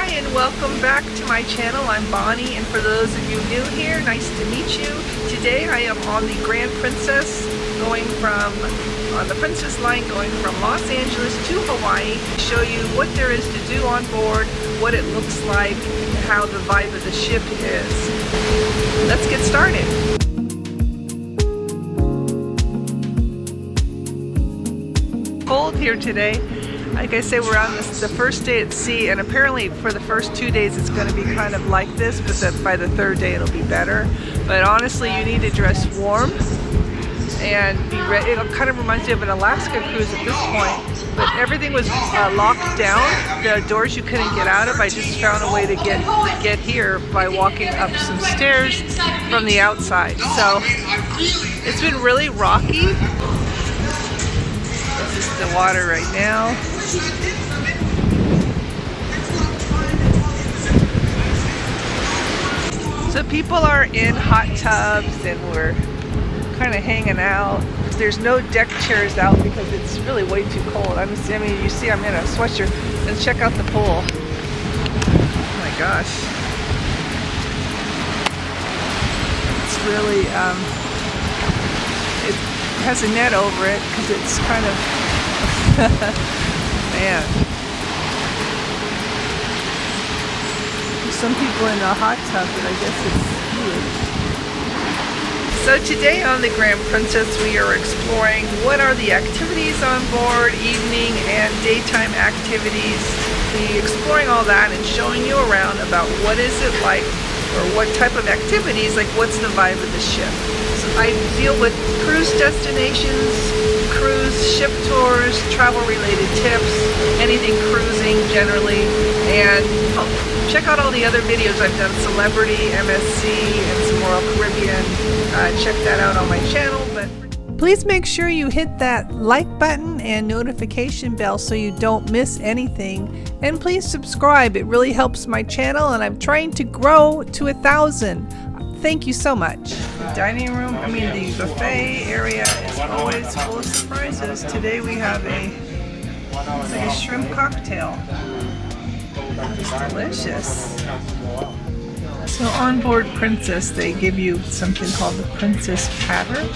Hi and welcome back to my channel. I'm Bonnie, and for those of you new here, nice to meet you. Today I am on the Grand Princess on the Princess line going from Los Angeles to Hawaii to show you what there is to do on board, what it looks like, and how the vibe of the ship is. Let's get started. Cold here today. Like I say, we're on the first day at sea, and apparently for the first 2 days it's going to be kind of like this, but by the third day it'll be better. But honestly, you need to dress warm and be ready. It kind of reminds me of an Alaska cruise at this point, but everything was locked down. The doors you couldn't get out of. I just found a way to get here by walking up some stairs from the outside. So it's been really rocky. This is the water right now. So people are in hot tubs and we're kind of hanging out. There's no deck chairs out because it's really way too cold. I mean, you see I'm in a sweatshirt. Let's check out the pool. Oh my gosh. It's really, it has a net over it because it's kind of, man. Some people in a hot tub, but I guess it's huge. So today on the Grand Princess we are exploring what are the activities on board, evening and daytime activities. We're exploring all that and showing you around about what is it like, or what type of activities, like what's the vibe of the ship. So I deal with cruise destinations, cruise ship tours, travel related tips, anything cruising generally, and check out all the other videos I've done, Celebrity, MSC, and some Royal Caribbean. Check that out on my channel. But please make sure you hit that like button and notification bell so you don't miss anything. And please subscribe. It really helps my channel, and I'm trying to grow to 1,000. Thank you so much. The dining room, the buffet area is always full of surprises. Today we have a shrimp cocktail. It's delicious. So on board Princess, they give you something called the Princess Pattern,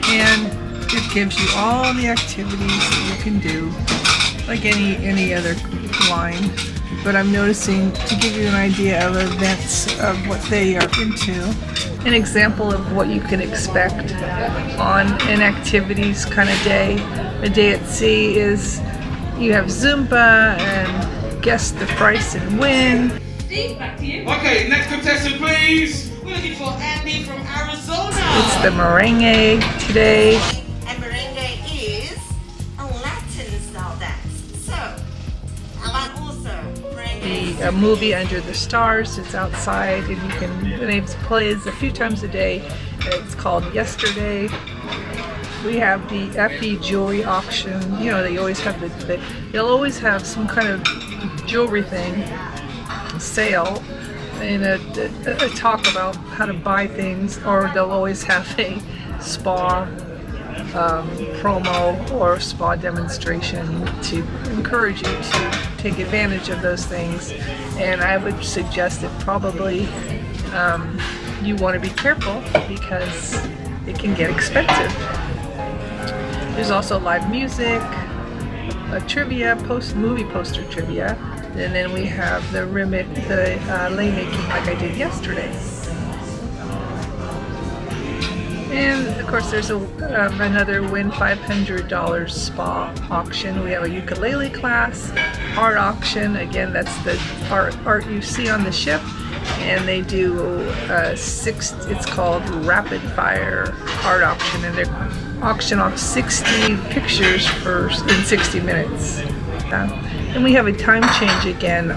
and it gives you all the activities that you can do, like any other line. But I'm noticing, to give you an idea of events of what they are into, an example of what you can expect on an activities kind of day. A day at sea is you have Zumba and guess the price and win. Steve, back to you. Okay, next contestant, please. We're looking for Andy from Arizona. It's the merengue today. And merengue is a Latin style dance. So, and also merengue. The movie Under the Stars is outside, and it plays a few times a day. It's called Yesterday. We have the FE jewelry auction. You know, they always have they'll always have some kind of jewelry thing sale and a talk about how to buy things, or they'll always have a spa promo or spa demonstration to encourage you to take advantage of those things. And I would suggest that probably you want to be careful because it can get expensive. There's also live music, trivia, movie poster trivia, and then we have the lei making like I did yesterday. And of course there's another win $500 spa auction. We have a ukulele class, art auction. Again, that's the art you see on the ship. And they do it's called Rapid Fire Art Auction, and they auction off 60 pictures in 60 minutes. And we have a time change again.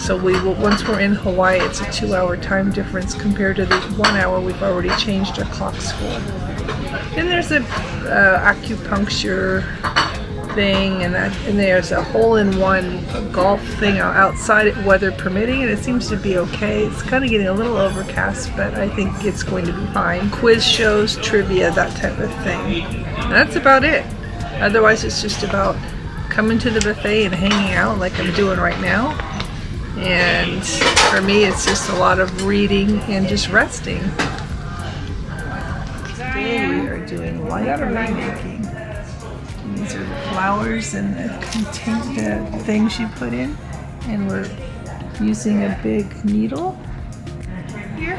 So once we're in Hawaii, it's a 2-hour time difference compared to the 1 hour we've already changed our clocks for. And there's a acupuncture thing, and there's a hole-in-one golf thing outside, weather permitting, and it seems to be okay. It's kind of getting a little overcast, but I think it's going to be fine. Quiz shows, trivia, that type of thing. And that's about it. Otherwise, it's just about coming to the buffet and hanging out like I'm doing right now. And for me, it's just a lot of reading and just resting. Today we are doing library making. These are the flowers and the things you put in. And we're using a big needle here.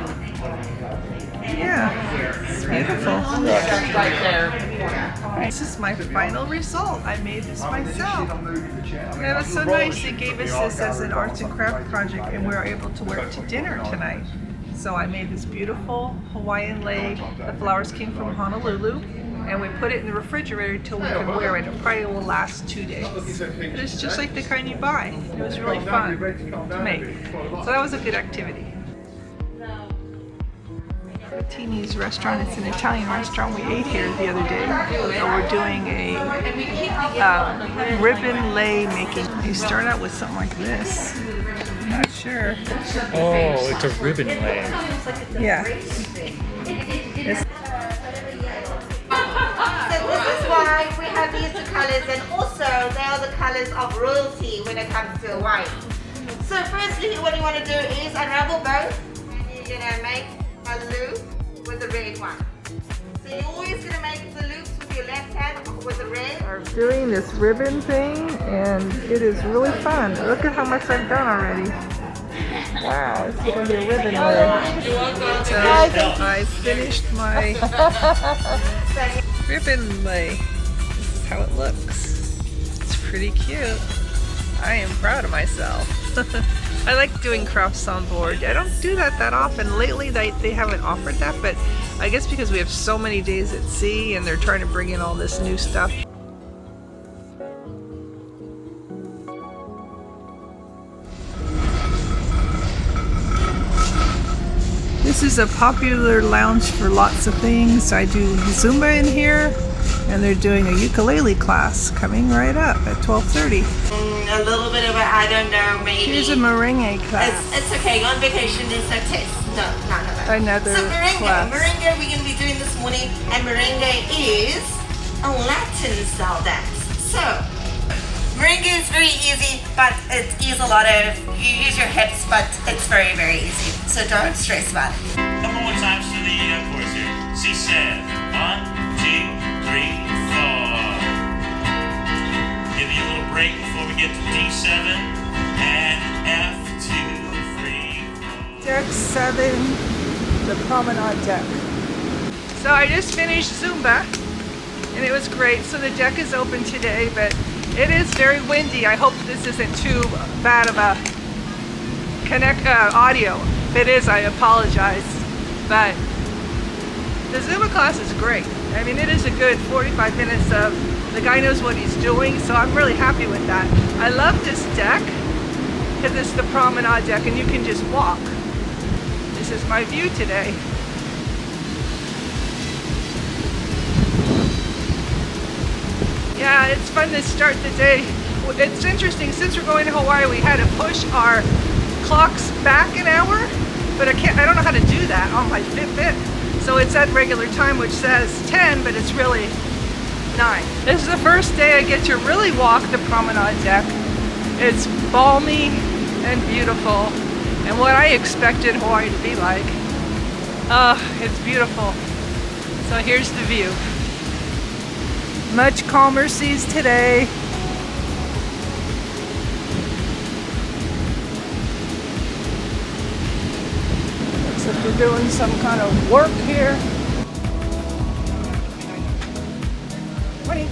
Yeah, it's beautiful. Right there. This is my final result. I made this myself. And it was so nice. They gave us this as an arts and craft project, and we were able to wear it to dinner tonight. So I made this beautiful Hawaiian lei. The flowers came from Honolulu, and we put it in the refrigerator till we can wear it. It probably will last 2 days. But it's just like the kind you buy. It was really fun to make. So that was a good activity. Tini's restaurant, it's an Italian restaurant. We ate here the other day. So we're doing a ribbon lei making. You start out with something like this. I'm not sure. Oh, it's a ribbon lei. Yeah. So this is why we have these two colors, and also they are the colors of royalty when it comes to Hawaii. So firstly, what you want to do is unravel both, and you're gonna make a loop with the red one. So you're always gonna make the loops with your left hand with the red. We're doing this ribbon thing, and it is really fun. Look at how much I've done already. Wow, it's gonna be a ribbon lei. So I finished my ribbon lei. This is how it looks. It's pretty cute. I am proud of myself. I like doing crafts on board. I don't do that often. Lately they haven't offered that, but I guess because we have so many days at sea and they're trying to bring in all this new stuff. This is a popular lounge for lots of things. I do Zumba in here, and they're doing a ukulele class coming right up at 12:30. A little bit of a, I don't know, maybe. Here's a merengue class. It's okay. On vacation, there's no test. No. Another So merengue. class. Merengue we're going to be doing this morning, and merengue is a Latin style dance. So merengue is very easy, but it is a lot of, you use your hips, but it's very, very easy. So don't stress about it. Couple more times to the chorus here. C7. 1, 2, 3, 4. Give me a little break before we get to D7 and F2, 3, 4. Deck 7, the promenade deck. So I just finished Zumba, and it was great. So the deck is open today, but it is very windy. I hope this isn't too bad of a audio. If it is, I apologize. But the Zumba class is great. I mean, it is a good 45 minutes of the guy knows what he's doing, so I'm really happy with that. I love this deck because it's the promenade deck and you can just walk. This is my view today. Yeah, it's fun to start the day. It's interesting, since we're going to Hawaii, we had to push our clocks back an hour, but I don't know how to do that on my Fitbit. So it's at regular time, which says 10, but it's really 9. This is the first day I get to really walk the promenade deck. It's balmy and beautiful, and what I expected Hawaii to be like. It's beautiful. So here's the view. Much calmer seas today. Looks like they're doing some kind of work here. 20.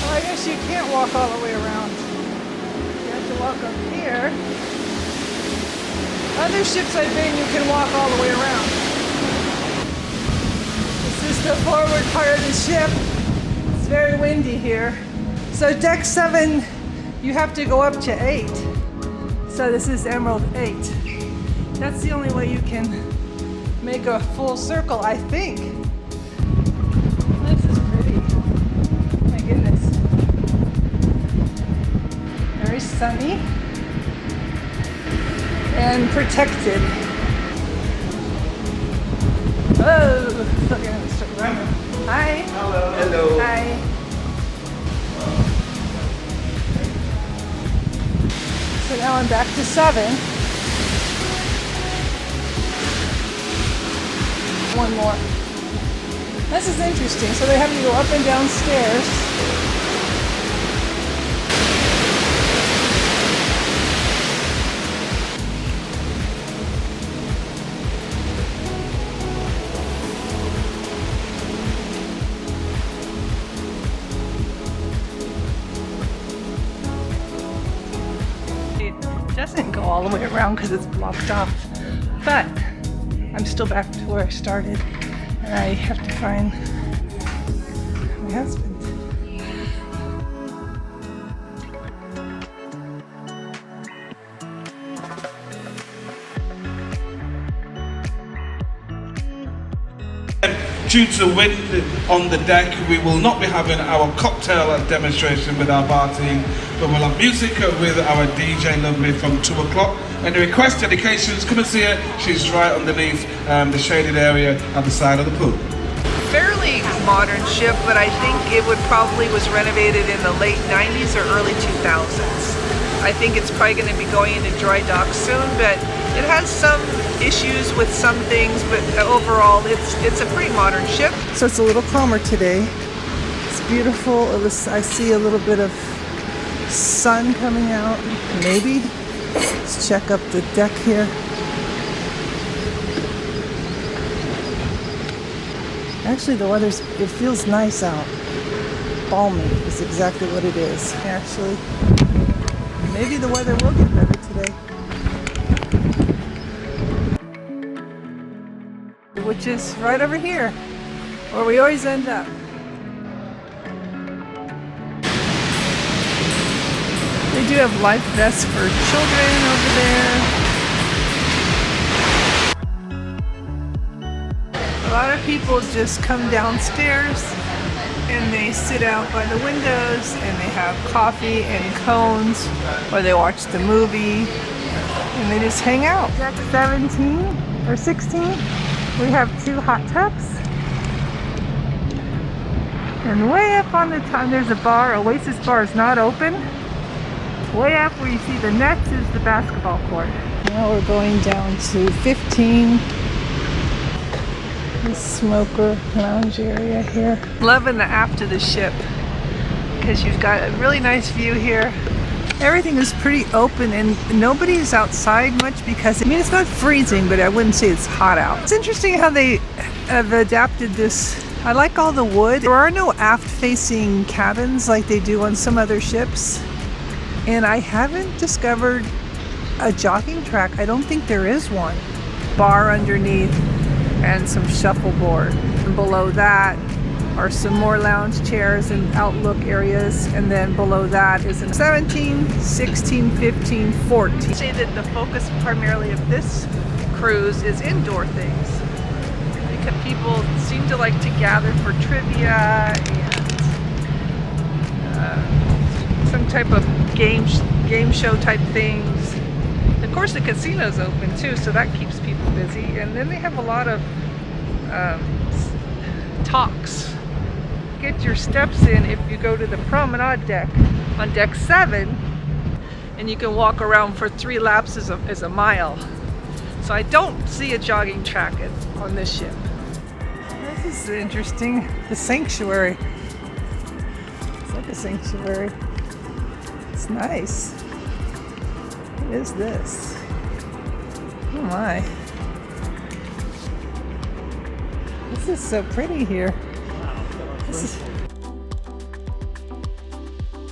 I guess you can't walk all the way around. You have to walk up here. Other ships I've been, you can walk all the way around. This is the forward part of the ship. It's very windy here. So deck 7, you have to go up to 8. So this is Emerald 8. That's the only way you can make a full circle, I think. This is sunny and protected. Oh, look at Mr. Runner. Hi. Hello. Hi. So now I'm back to 7. One more. This is interesting. So they have you go up and down stairs. It doesn't go all the way around because it's blocked off, but I'm still back to where I started, and I have to find my husband. Due to wind on the deck, we will not be having our cocktail demonstration with our bar team, but we'll have music with our DJ Lovely from 2 o'clock. Any request dedications, come and see her. She's right underneath the shaded area at the side of the pool. Fairly modern ship, but I think it would probably was renovated in the late 90s or early 2000s. I think it's probably going to be going into dry dock soon, but it has some issues with some things, but overall it's a pretty modern ship. So it's a little calmer today. It's beautiful. I see a little bit of sun coming out, maybe. Let's check up the deck here. Actually, the weather's, it feels nice out. Balmy is exactly what it is. Actually, maybe the weather will get better today. Which is right over here, where we always end up. They do have life vests for children over there. A lot of people just come downstairs and they sit out by the windows and they have coffee and cones, or they watch the movie and they just hang out. Deck 17 or 16, we have 2 hot tubs. And way up on the top, there's a bar. Oasis bar is not open. Way up where you see the nets is the basketball court. Now we're going down to 15. The smoker lounge area here. Loving the aft of the ship because you've got a really nice view here. Everything is pretty open and nobody is outside much because, I mean, it's not freezing, but I wouldn't say it's hot out. It's interesting how they have adapted this. I like all the wood. There are no aft-facing cabins like they do on some other ships. And I haven't discovered a jogging track. I don't think there is one. Bar underneath and some shuffleboard. And below that are some more lounge chairs and outlook areas. And then below that is in 17, 16, 15, 14. I say that the focus primarily of this cruise is indoor things. Because people seem to like to gather for trivia and some type of game show type things. Of course the casino's open too, so that keeps people busy. And then they have a lot of talks. Get your steps in if you go to the promenade deck on deck 7, and you can walk around for 3 laps as a mile. So I don't see a jogging track on this ship. This is interesting. The sanctuary. It's like a sanctuary. It's nice. What is this? Oh my. This is so pretty here. This is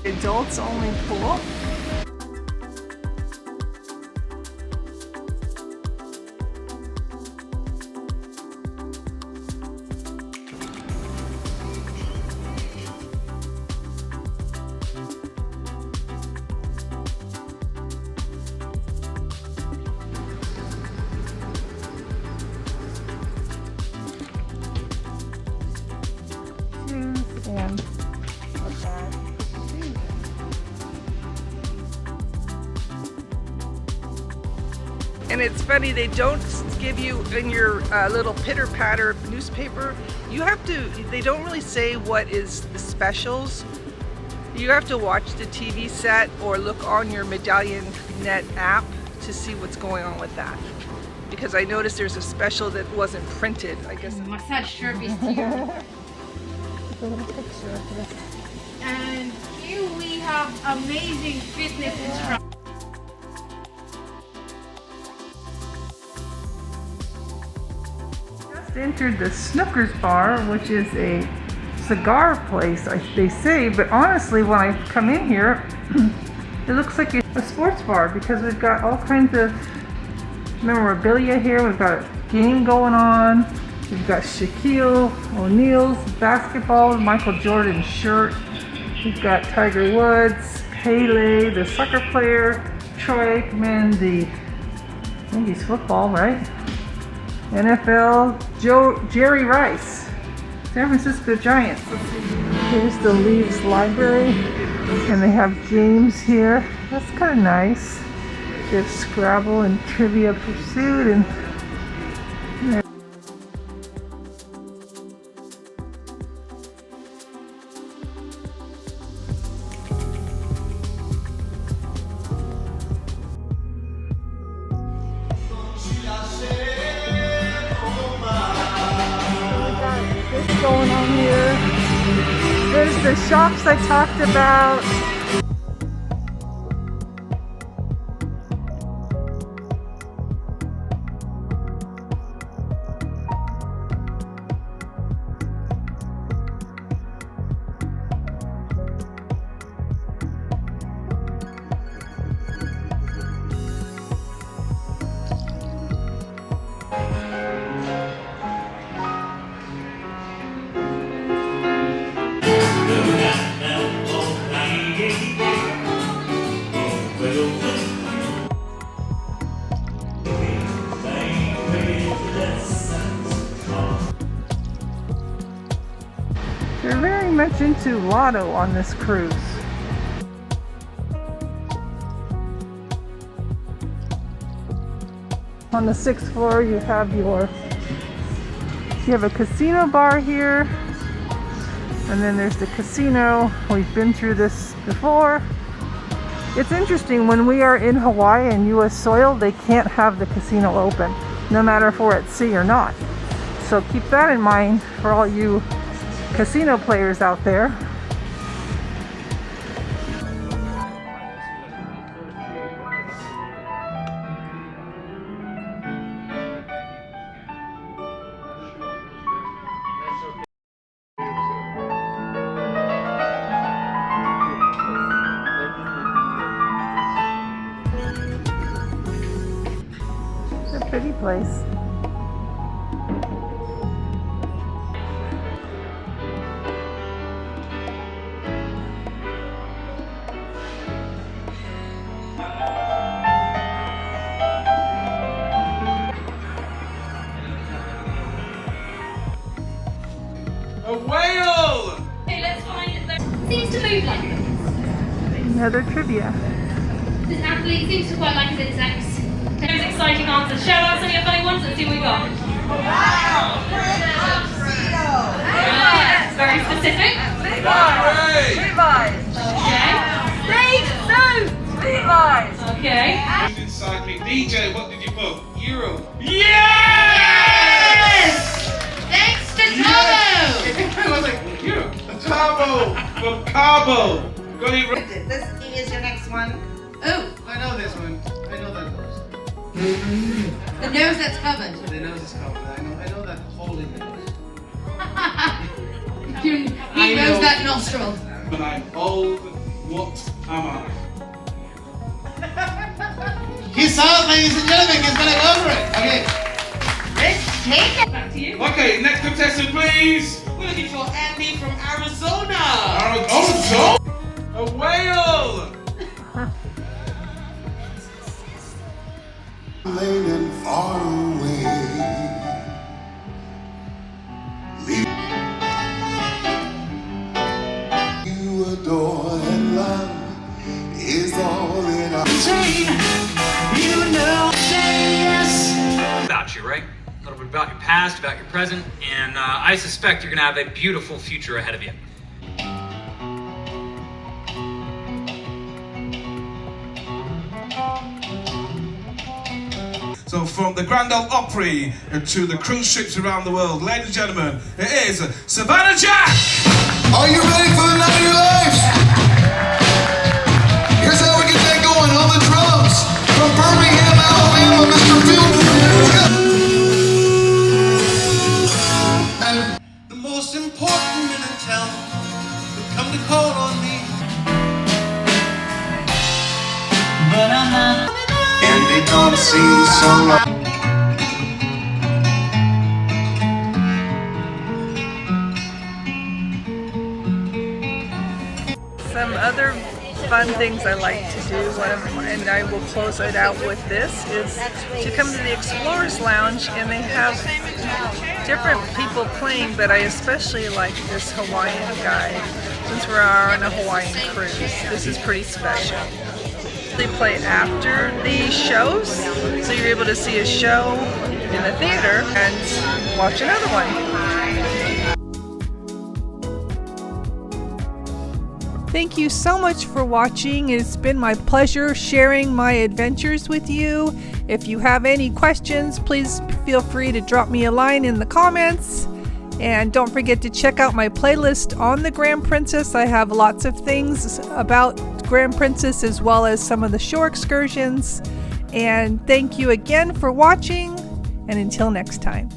adults only pool. And And it's funny, they don't give you in your little pitter patter newspaper, you have to, they don't really say what is the specials. You have to watch the TV set or look on your Medallion Net app to see what's going on with that. Because I noticed there's a special that wasn't printed, I guess. Massage service here. And here we have amazing fitness instructors. Just entered the Snookers bar, which is a cigar place, they say, but honestly, when I come in here, it looks like a sports bar because we've got all kinds of memorabilia here. We've got a game going on. We've got Shaquille O'Neal's basketball, Michael Jordan's shirt. We've got Tiger Woods, Pele, the soccer player, Troy Aikman, I think he's football, right? NFL, Jerry Rice, San Francisco Giants. Here's the Leaves Library, and they have games here. That's kind of nice. They have Scrabble and Trivia Pursuit, and going on here. There's the shops I talked about. They're very much into Lotto on this cruise. On the 6th floor you have a casino bar here, and then there's the casino. We've been through this before. It's interesting, when we are in Hawaii and US soil, they can't have the casino open, no matter if we're at sea or not. So keep that in mind for all you casino players out there. It's a pretty place. A whale! Okay, let's find it. Seems to move like them. Another trivia. This athlete seems to quite like his insects. Those exciting answers. Shout out some of your funny ones. Let's see what we got. Wow! Yes, very specific. Hooray! Okay. Okay. Inside me. DJ, what did you put? Euro. Yes! Thanks to Tomo. I was like, Euro. Tabo from Cabo. Got it right. This is your next one. Oh, I know this one. I know that nose. The nose that's covered. The nose is covered. I know that hole in the nose. He knows that nostril. When I'm old, what am I? He saw it, ladies and gentlemen. He's gonna go for it. Okay. Let's take it. Back to you. Okay, next contestant, please. We're looking for Andy from Arizona. Oh, a whale! Late and far away, you adore and love is all that I say. You know, say past, about your present, and I suspect you're going to have a beautiful future ahead of you. So from the Grand Ole Opry to the cruise ships around the world, ladies and gentlemen, it is Savannah Jack! Are you ready for the night of your lives? Here's how we get that going on the drums. From Birmingham, Alabama, Mr. Field. And the most important men in town will come to call on me. But I'm not. And it don't seem so long. Some other fun things I like to do, and I will close it out with this, is to come to the Explorer's Lounge, and they have different people playing, but I especially like this Hawaiian guy, since we are on a Hawaiian cruise. This is pretty special. They play after the shows, so you're able to see a show in the theater and watch another one. Thank you so much for watching. It's been my pleasure sharing my adventures with you. If you have any questions, please feel free to drop me a line in the comments. And don't forget to check out my playlist on the Grand Princess. I have lots of things about Grand Princess as well as some of the shore excursions. And thank you again for watching, and until next time.